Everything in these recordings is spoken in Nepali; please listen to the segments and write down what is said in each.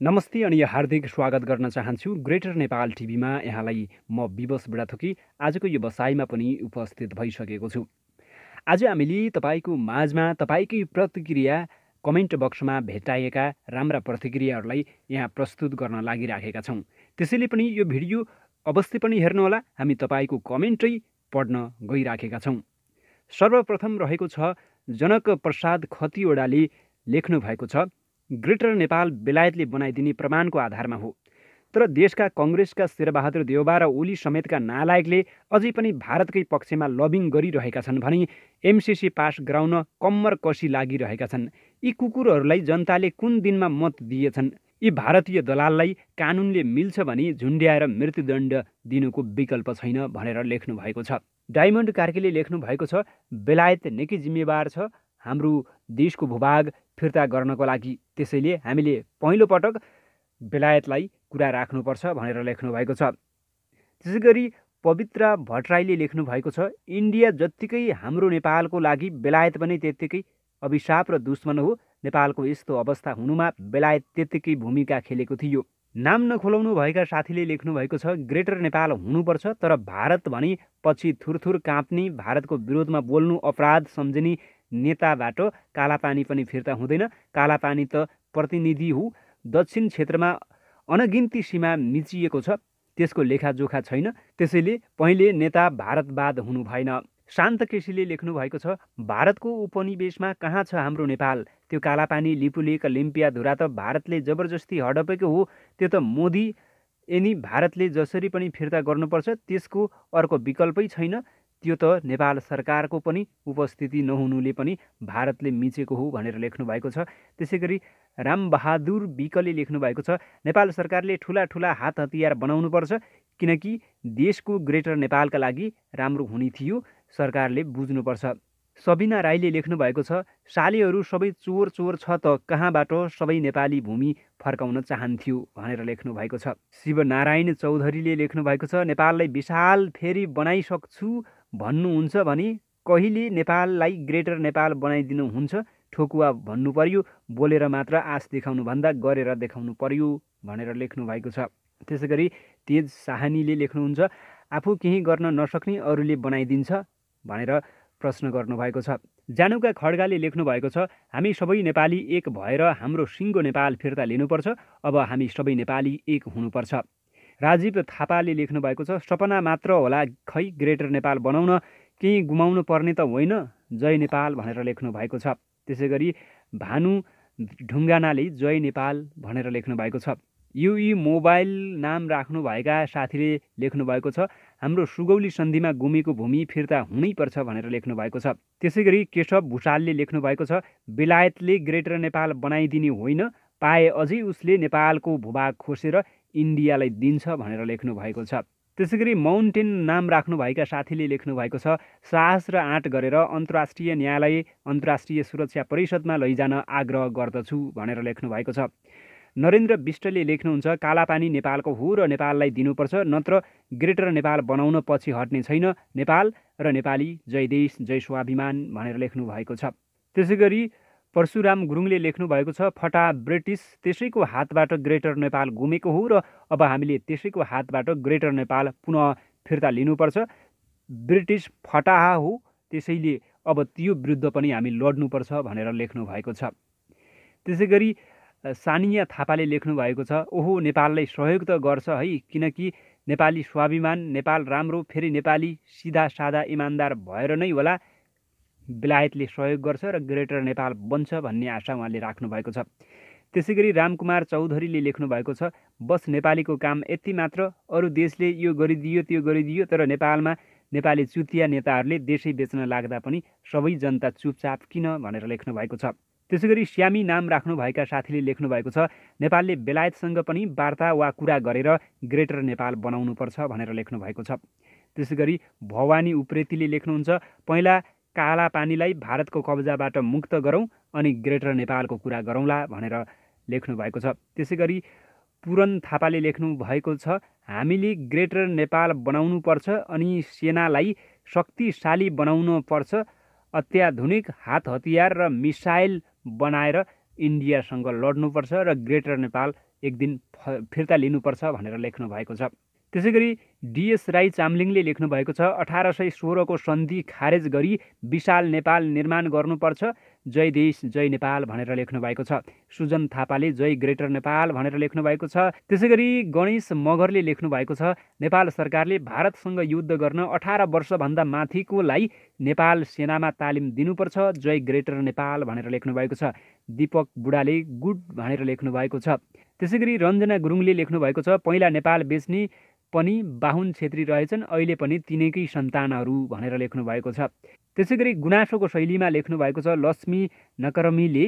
नमस्ते अनि हार्दिक स्वागत गर्न चाहन्छु ग्रेटर नेपाल टिभीमा। यहाँलाई म विवश बुढाथोकी आजको यो बसाइमा पनि उपस्थित भइसकेको छु। आज हामीले तपाईँको माझमा तपाईँकै प्रतिक्रिया कमेन्ट बक्समा भेटाएका राम्रा प्रतिक्रियाहरूलाई यहाँ प्रस्तुत गर्न लागिराखेका छौँ। त्यसैले पनि यो भिडियो अवश्य पनि हेर्नुहोला, हामी तपाईँको कमेन्टै पढ्न गइराखेका छौँ। सर्वप्रथम रहेको छ जनक प्रसाद खतिवडाले लेख्नु भएको छ, ग्रेटर नेपाल बेलायतले बनाइदिने प्रमाणको आधारमा हो, तर देशका कङ्ग्रेसका शेरबहादुर देउबा र ओली समेतका नालायकले अझै पनि भारतकै पक्षमा लबिङ गरिरहेका छन् भने एमसिसी पास गराउन कम्मर कसी लागिरहेका छन्। यी कुकुरहरूलाई जनताले कुन दिनमा मत दिएछन्? यी भारतीय दलाललाई कानुनले मिल्छ भने झुन्ड्याएर मृत्युदण्ड दिनुको विकल्प छैन भनेर लेख्नु भएको छ। डायमन्ड कार्कीले लेख्नु भएको छ, बेलायत निकै जिम्मेवार छ हाम्रो देशको भूभाग फिर्ता गर्नको लागि, त्यसैले हामीले पहिलो पटक बेलायतलाई कुरा राख्नुपर्छ भनेर लेख्नु भएको छ। त्यसै गरी पवित्र भट्टराईले लेख्नु भएको छ, इन्डिया जत्तिकै हाम्रो नेपालको लागि बेलायत पनि त्यत्तिकै अभिशाप र दुश्मन हो। नेपालको यस्तो अवस्था हुनुमा बेलायत त्यत्तिकै भूमिका खेलेको थियो। नाम नखोलाउनु भएका साथीले लेख्नु भएको छ, ग्रेटर नेपाल हुनुपर्छ, तर भारत भने पछि थुरथुर काँप्ने, भारतको विरोधमा बोल्नु अपराध सम्झिने नेताबाट कालापानी पनि फिर्ता हुँदैन। कालापानी त प्रतिनिधि हो, दक्षिण क्षेत्रमा अनगिन्ती सीमा मिचिएको छ, त्यसको लेखाजोखा छैन, त्यसैले पहिले नेता भारतवाद हुनु भएन। शान्त केसीले लेख्नु भएको छ, भारतको उपनिवेशमा कहाँ छ हाम्रो नेपाल? त्यो कालापानी लिपुलेक लिम्पियाधुरा त भारतले जबरजस्ती हडपेको हो, त्यो त मोदी यनी भारतले जसरी पनि फिर्ता गर्नुपर्छ, त्यसको अर्को विकल्पै छैन। त्यो त नेपाल सरकारको पनि उपस्थिति नहुनुले पनि भारतले मिचेको हो भनेर लेख्नु भएको छ। त्यसै गरी रामबहादुर विकले लेख्नु भएको छ, नेपाल सरकारले ठुला ठुला हात हतियार बनाउनुपर्छ, किनकि देशको ग्रेटर नेपालका लागि राम्रो हुने थियो, सरकारले बुझ्नुपर्छ। सबिना राईले लेख्नु भएको छ, सालेहरू सबै चोर चोर छ त कहाँबाट सबै नेपाली भूमि फर्काउन चाहन्थ्यो भनेर लेख्नु भएको छ। शिवनारायण चौधरीले लेख्नु भएको छ, नेपाललाई विशाल फेरि बनाइसक्छु भन्नुहुन्छ भने कहिले नेपाललाई ग्रेटर नेपाल बनाइदिनुहुन्छ? ठोकुवा भन्नु पर्यो, बोलेर मात्र आश देखाउनुभन्दा गरेर देखाउनु पर्यो भनेर लेख्नु भएको छ। त्यसै गरी तेज साहनीले लेख्नुहुन्छ, आफू केही गर्न नसक्ने अरूले बनाइदिन्छ भनेर प्रश्न गर्नुभएको छ। जानुका खड्गाले लेख्नु भएको छ, हामी सबै नेपाली एक भएर हाम्रो सिङ्गो नेपाल फिर्ता लिनुपर्छ, अब हामी सबै नेपाली एक हुनुपर्छ। राजीव थापाले लेख्नु भएको छ, सपना मात्र होला खै, ग्रेटर नेपाल बनाउन केही गुमाउनु पर्ने त होइन, जय नेपाल भनेर लेख्नु भएको छ। त्यसै गरी भानु ढुङ्गानाले जय नेपाल भनेर लेख्नु भएको छ। युई मोबाइल नाम राख्नुभएका साथीले लेख्नु भएको छ, हाम्रो सुगौली सन्धिमा गुमेको भूमि फिर्ता हुनैपर्छ भनेर लेख्नु भएको छ। त्यसै गरी केशव भूषालले लेख्नु भएको छ, बेलायतले ग्रेटर नेपाल बनाइदिने होइन, पाए अझै उसले नेपालको भूभाग खोसेर इन्डियालाई दिन्छ भनेर लेख्नु भएको छ। त्यसै गरी माउन्टेन नाम राख्नुभएका साथीले लेख्नु भएको छ, साहस र आँट गरेर अन्तर्राष्ट्रिय न्यायालय अन्तर्राष्ट्रिय सुरक्षा परिषदमा लैजान आग्रह गर्दछु भनेर लेख्नु भएको छ। नरेन्द्र विष्टले लेख्नुहुन्छ, कालापानी नेपालको हो र नेपाललाई दिनुपर्छ, नत्र ग्रेटर नेपाल बनाउन पछि हट्ने छैन, नेपाल र नेपाली जय देश जय स्वाभिमान भनेर लेख्नु भएको छ। त्यसै गरी परशुराम गुरुङले लेख्नु भएको छ, फटा ब्रिटिस त्यसैको हातबाट ग्रेटर नेपाल गुमेको हो र अब हामीले त्यसैको हातबाट ग्रेटर नेपाल पुनः फिर्ता लिनुपर्छ, ब्रिटिस फटाहा हो, त्यसैले अब त्यो विरुद्ध पनि हामी लड्नुपर्छ भनेर लेख्नु भएको छ। त्यसै गरी सानिया थापाले लेख्नु भएको छ, ओहो नेपाललाई सहयोग त गर्छ है, किनकि नेपाली स्वाभिमान, नेपाल राम्रो, फेरि नेपाली सिधा सादा इमान्दार भएर नै होला बेलायतले सहयोग गर्छ र ग्रेटर नेपाल बन्छ भन्ने आशा उहाँले राख्नु भएको छ। त्यसै गरी रामकुमार चौधरीले लेख्नु भएको छ, बस नेपालीको काम यति मात्र, अरू देशले यो गरिदियो त्यो गरिदियो, तर नेपालमा नेपाली चुतिया नेताहरूले देशै बेच्न लाग्दा पनि सबै जनता चुपचाप किन भनेर लेख्नु भएको छ। त्यसै गरी श्यामी नाम राख्नुभएका साथीले लेख्नु भएको छ, नेपालले बेलायतसँग पनि वार्ता वा कुरा गरेर ग्रेटर नेपाल बनाउनुपर्छ भनेर लेख्नु भएको छ। त्यसै गरी भवानी उप्रेतीले लेख्नुहुन्छ, पहिला कालापानीलाई भारतको कब्जाबाट मुक्त गरौँ अनि ग्रेटर नेपालको कुरा गरौँला भनेर लेख्नु भएको छ। त्यसै गरी पुरन थापाले लेख्नु भएको छ, हामीले ग्रेटर नेपाल बनाउनुपर्छ अनि सेनालाई शक्तिशाली बनाउनु पर्छ, अत्याधुनिक हात हतियार र मिसाइल बनाएर इन्डियासँग लड्नुपर्छ र ग्रेटर नेपाल एक दिन फिर्ता लिनुपर्छ भनेर लेख्नु भएको छ। त्यसै गरी डिएस राई चामलिङले लेख्नु भएको छ 1816 को सन्धि खारेज गरी विशाल नेपाल निर्माण गर्नुपर्छ, जय देश जय नेपाल भनेर लेख्नु भएको छ। सुजन थापाले जय ग्रेटर नेपाल भनेर लेख्नु भएको छ। त्यसै गरी गणेश मगरले लेख्नु भएको छ नेपाल सरकारले भारतसँग युद्ध गर्न 18 वर्षभन्दा माथिकोलाई नेपाल सेनामा तालिम दिनुपर्छ, जय ग्रेटर नेपाल भनेर लेख्नु भएको छ। दीपक बुढाले गुड भनेर लेख्नु भएको छ। त्यसै गरी रञ्जना गुरुङले लेख्नु भएको छ पहिला नेपाल बेच्ने पनि बाहुन छेत्री रहेछन्, अहिले पनि तिनैकै सन्तानहरू भनेर लेख्नु भएको छ। त्यसै गरी गुनासोको शैलीमा लेख्नु भएको छ लक्ष्मी नकरमीले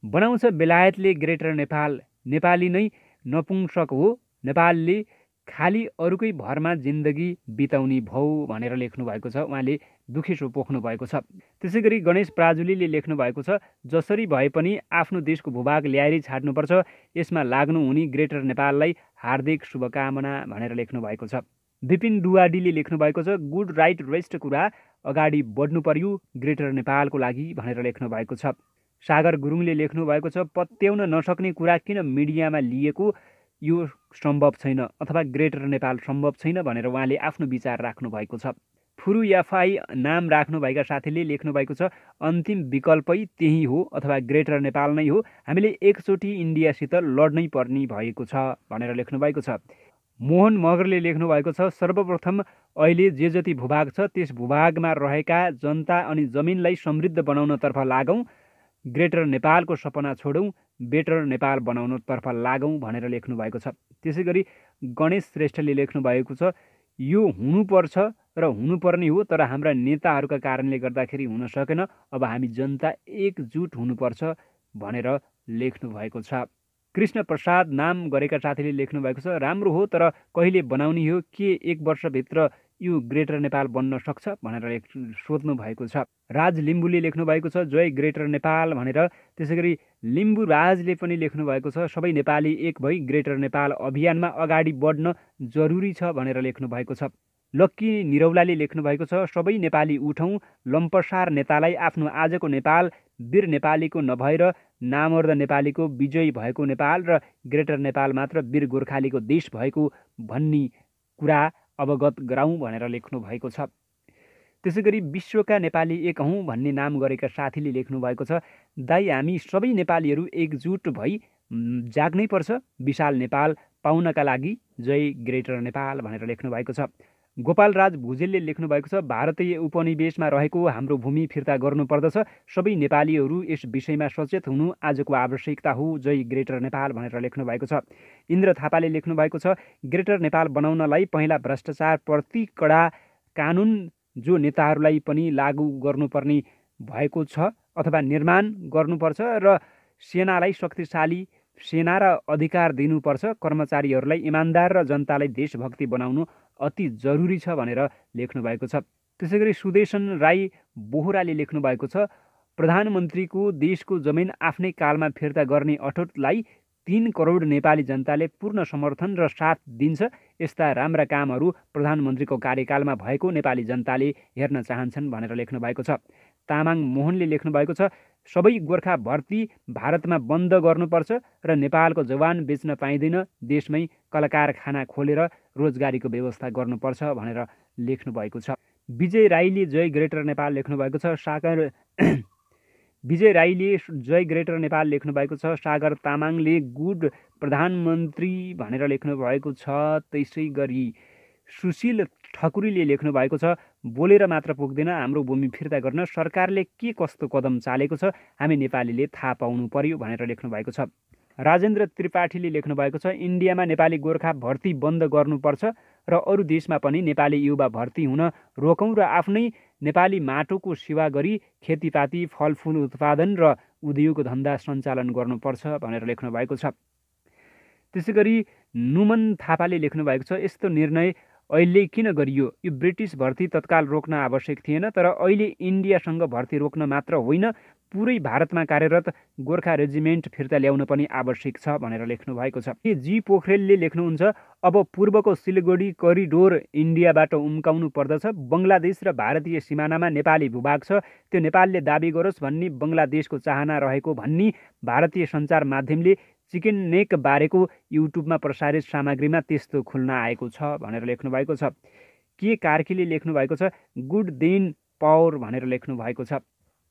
बनाउँछ बेलायतले ग्रेटर नेपाल, नेपाली नै नपुंसक हो, नेपालले खाली अरूकै भरमा जिन्दगी बिताउने भौ भनेर लेख्नु भएको छ। उहाँले दुखेसो पोख्नु भएको छ। त्यसै गरी गणेश प्राजुलीले लेख्नु भएको छ जसरी भए पनि आफ्नो देशको भूभाग ल्याएरै छाड्नुपर्छ, यसमा लाग्नु हुने ग्रेटर नेपाललाई हार्दिक शुभकामना भनेर लेख्नु भएको छ। विपिन डुवाडीले लेख्नु भएको छ गुड राइट रेस्ट कुरा अगाडि बढ्नु पर्यो ग्रेटर नेपालको लागि भनेर लेख्नु भएको छ। सागर गुरुङले लेख्नु भएको छ पत्याउन नसक्ने कुरा किन मिडियामा लिएको, यो सम्भव छैन अथवा ग्रेटर नेपाल सम्भव छैन भनेर उहाँले आफ्नो विचार राख्नु भएको छ। फुरु याफाई नाम राख्नुभएका साथीले लेख्नु भएको छ अन्तिम विकल्पै त्यही हो अथवा ग्रेटर नेपाल नै हो, हामीले एकचोटि इन्डियासित लड्नै पर्ने भएको छ भनेर लेख्नु भएको छ। मोहन मगरले लेख्नु भएको छ सर्वप्रथम अहिले जे जति भूभाग छ त्यस भूभागमा रहेका जनता अनि जमिनलाई समृद्ध बनाउनतर्फ लागौँ, ग्रेटर नेपालको सपना छोडौँ, बेटर नेपाल बनाउनतर्फ लागौँ भनेर लेख्नु भएको छ। त्यसै गरी गणेश श्रेष्ठले लेख्नु भएको छ यो हुनुपर्छ र हुनुपर्ने हो, तर हाम्रा नेताहरूका कारणले गर्दाखेरि हुन सकेन, अब हामी जनता एकजुट हुनुपर्छ भनेर लेख्नु भएको छ। कृष्ण प्रसाद नाम गरेका साथीले लेख्नु भएको छ राम्रो हो तर कहिले बनाउने हो, के एक वर्षभित्र यो ग्रेटर नेपाल बन्न सक्छ भनेर सोध्नु भएको छ। राज लिम्बूले लेख्नु भएको छ जय ग्रेटर नेपाल भनेर। त्यसै गरी लिम्बू राजले पनि लेख्नु भएको छ सबै नेपाली एक भई ग्रेटर नेपाल अभियानमा अगाडि बढ्न जरुरी छ भनेर लेख्नु भएको छ। लक्की निरौलाले लेख्नु भएको छ सबै नेपाली उठौँ, लम्पसार नेतालाई आफ्नो आजको नेपाल वीर नेपालीको नभएर नामर्द नेपालीको विजयी भएको नेपाल र ग्रेटर नेपाल मात्र वीर गोर्खालीको देश भएको भन्ने कुरा अवगत गराउँ भनेर लेख्नु भएको छ। त्यसै गरी विश्वका नेपाली एक हौँ भन्ने नाम गरेका साथीले लेख्नु भएको छ दाइ हामी सबै नेपालीहरू एकजुट भई जाग्नै पर्छ, विशाल नेपाल पाउनका लागि जय ग्रेटर नेपाल भनेर लेख्नु भएको छ। गोपाल राज भुजेलले लेख्नु भएको छ भारतीय उपनिवेशमा रहेको हाम्रो भूमि फिर्ता गर्नुपर्दछ, सबै नेपालीहरू यस विषयमा सचेत हुनु आजको आवश्यकता हो, जय ग्रेटर नेपाल भनेर लेख्नु भएको छ। इन्द्र थापाले लेख्नु भएको छ ग्रेटर नेपाल बनाउनलाई पहिला भ्रष्टाचार प्रति कडा कानुन जो नेताहरूलाई पनि लागू गर्नुपर्ने भएको छ अथवा निर्माण गर्नुपर्छ र सेनालाई शक्तिशाली सेना र अधिकार दिनुपर्छ, कर्मचारीहरूलाई इमान्दार र जनतालाई देशभक्ति बनाउनु अति जरुरी छ भनेर लेख्नु भएको छ। त्यसै गरी सुदेशन राई बोहराले लेख्नु भएको छ प्रधानमन्त्रीको देशको जमिन आफ्नै कालमा फिर्ता गर्ने अठोटलाई 3 करोड नेपाली जनताले पूर्ण समर्थन र साथ दिन्छ, यस्ता राम्रा कामहरू प्रधानमन्त्रीको कार्यकालमा भएको नेपाली जनताले हेर्न चाहन्छन् भनेर लेख्नु भएको छ। तामाङ मोहनले लेख्नु भएको छ सबै गोर्खा भर्ती भारतमा बन्द गर्नुपर्छ र नेपालको जवान बेच्न पाइँदैन, देशमै कलकारखाना खोलेर रोजगारीको व्यवस्था गर्नुपर्छ भनेर लेख्नु भएको छ। विजय राईले जय ग्रेटर नेपाल लेख्नु भएको छ। विजय राईले जय ग्रेटर नेपाल लेख्नु भएको छ। सागर तामाङले गुड प्रधानमन्त्री भनेर लेख्नु भएको छ। त्यसै गरी सुशील ठकुरीले लेख्नु भएको छ बोलेर मात्र पुग्दैन, हाम्रो भूमि फिर्ता गर्न सरकारले के कस्तो कदम चालेको छ हामी नेपालीले थाहा पाउनु पर्यो भनेर लेख्नु भएको छ। राजेन्द्र त्रिपाठीले लेख्नु भएको छ इन्डियामा नेपाली गोर्खा भर्ती बन्द गर्नुपर्छ र अरू देशमा पनि नेपाली युवा भर्ती हुन रोकौँ र आफ्नै नेपाली माटोको सेवा गरी खेतीपाती फलफुल उत्पादन र उद्योग धन्दा सञ्चालन गर्नुपर्छ भनेर लेख्नु भएको छ। त्यसै गरी नुमन थापाले लेख्नु भएको छ यस्तो निर्णय अहिले किन गरियो, यो ब्रिटिस भर्ती तत्काल रोक्न आवश्यक थिएन, तर अहिले इन्डियासँग भर्ती रोक्न मात्र होइन पुरै भारतमा कार्यरत गोर्खा रेजिमेन्ट फिर्ता ल्याउन पनि आवश्यक छ भनेर लेख्नु भएको छ। जी पोखरेलले लेख्नुहुन्छ अब पूर्वको सिलगढी करिडोर इन्डियाबाट उम्काउनु पर्दछ, बङ्गलादेश र भारतीय सिमानामा नेपाली भूभाग छ, त्यो नेपालले दाबी गरोस् भन्ने बङ्गलादेशको चाहना रहेको भन्ने भारतीय सञ्चार माध्यमले चिकन नेक बारेको युट्युबमा प्रसारित सामग्रीमा त्यस्तो खुल्न आएको छ भनेर लेख्नु भएको छ। के कार्कीले लेख्नु भएको छ, गुड दिन पावर भनेर लेख्नु भएको छ।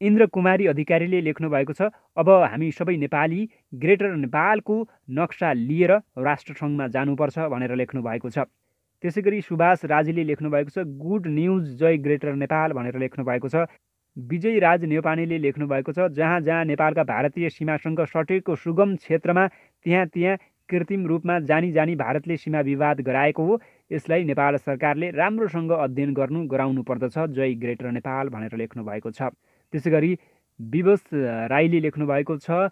इन्द्र कुमारी अधिकारीले लेख्नु भएको छ, अब हामी सबै नेपाली ग्रेटर नेपालको नक्सा लिएर राष्ट्रसङ्घमा जानुपर्छ भनेर लेख्नु भएको छ। त्यसै गरी सुभाष राजीले लेख्नु भएको छ, गुड न्युज जय ग्रेटर नेपाल भनेर लेख्नु भएको छ। विजय राज नेपालीले लेख्नु भएको छ, जहाँ जहाँ नेपालका भारतीय सीमासँग सटेको सुगम क्षेत्रमा त्यहाँ कृत्रिम रूपमा जानी भारतले सीमा विवाद गराएको हो। यसलाई नेपाल सरकारले राम्रोसँग अध्ययन गराउनु पर्दछ, जय ग्रेटर नेपाल भनेर लेख्नु भएको छ। त्यसै गरी विवश राईले लेख्नु भएको छ,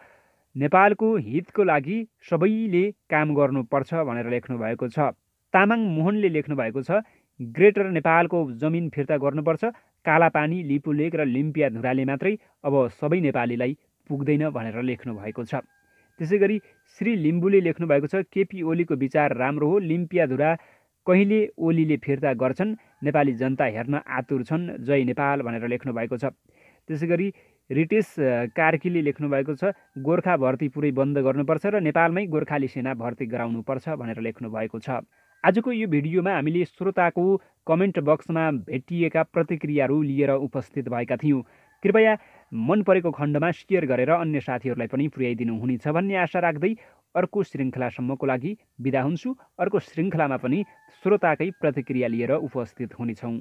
नेपालको हितको लागि सबैले काम गर्नुपर्छ भनेर लेख्नु भएको छ। तामाङ मोहनले लेख्नु भएको छ, ग्रेटर नेपालको जमिन फिर्ता गर्नुपर्छ, कालापानी, लिपुलेक र लिम्पिया धुराले मात्रै अब सबै नेपालीलाई पुग्दैन भनेर लेख्नु भएको छ। त्यसै गरी श्री लिम्बुले लेख्नु भएको छ, केपी ओलीको विचार राम्रो हो, लिम्पिया धुरा कहिले ओलीले फिर्ता गर्छन्, नेपाली जनता हेर्न आतुर छन्, जय नेपाल भनेर लेख्नु भएको छ। त्यसै गरी रितेश कार्कीले लेख्नु भएको छ, गोर्खा भर्ती पुरै बन्द गर्नुपर्छ र नेपालमै गोर्खाली सेना भर्ती गराउनुपर्छ भनेर लेख्नु भएको छ। आजको यो भिडियोमा हामीले श्रोताको कमेन्ट बक्समा भेटिएका प्रतिक्रियाहरू लिएर उपस्थित भएका थियौँ। कृपया मन परेको खण्डमा सेयर गरेर अन्य साथीहरूलाई पनि पुर्याइदिनु हुनेछ भन्ने आशा राख्दै अर्को श्रृङ्खलासम्मको लागि बिदा हुन्छु। अर्को श्रृङ्खलामा पनि श्रोताकै प्रतिक्रिया लिएर उपस्थित हुनेछौँ।